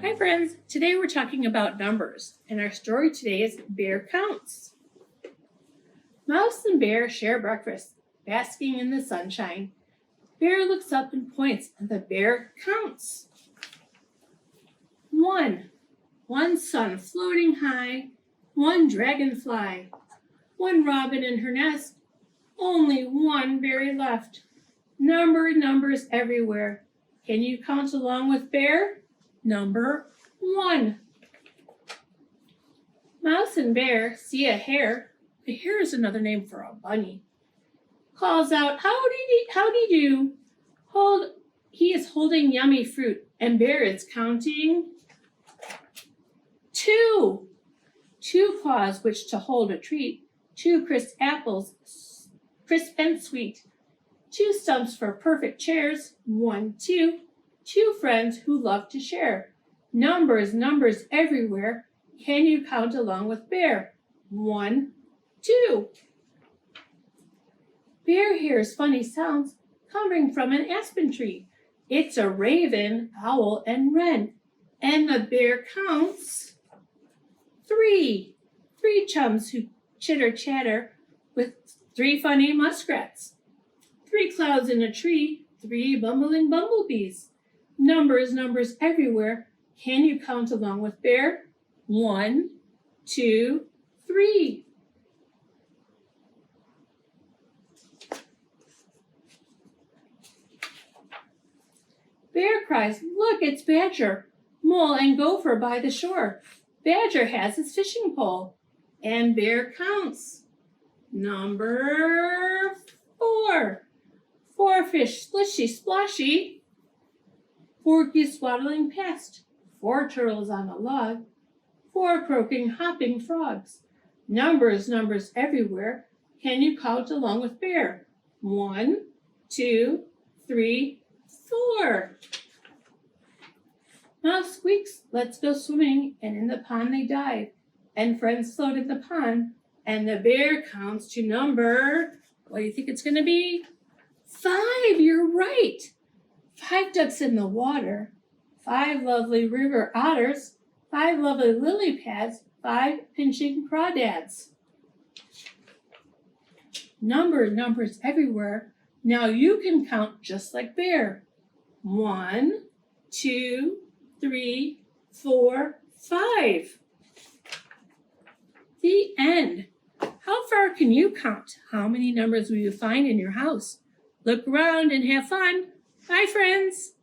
Hi friends, today we're talking about numbers, and our story today is Bear Counts. Mouse and Bear share breakfast, basking in the sunshine. Bear looks up and points, and the bear counts. 1. One sun floating high, one dragonfly, one robin in her nest, only one berry left. Numbers everywhere. Can you count along with Bear? Number 1. Mouse and Bear see a hare. A hare is another name for a bunny. Calls out, howdy do. He is holding yummy fruit, and Bear is counting 2. 2 claws which to hold a treat. 2 crisp apples, crisp and sweet. 2 stumps for perfect chairs. 1, 2. 2 friends who love to share. Numbers everywhere. Can you count along with Bear? 1, 2. Bear hears funny sounds coming from an aspen tree. It's a raven, owl, and wren. And the bear counts 3. 3 chums who chitter-chatter with 3 funny muskrats. 3 clouds in a tree, 3 bumbling bumblebees. Numbers everywhere. Can you count along with Bear? 1, 2, 3. Bear cries, look, it's Badger, Mole, and Gopher by the shore. Badger has his fishing pole, and Bear counts. Number 4. 4 fish, splishy, splashy. 4 geese waddling past. 4 turtles on a log. 4 croaking, hopping frogs. Numbers everywhere. Can you count along with Bear? 1, 2, 3, 4. Mouse squeaks, let's go swimming, and in the pond they dive. And friends float in the pond, and the bear counts to number, what do you think it's going to be? 5, you're right. 5 ducks in the water, 5 lovely river otters, 5 lovely lily pads, 5 pinching crawdads. Numbers everywhere. Now you can count just like Bear. 1, 2, 3, 4, 5. The end. How far can you count? How many numbers will you find in your house? Look around and have fun. Bye, friends.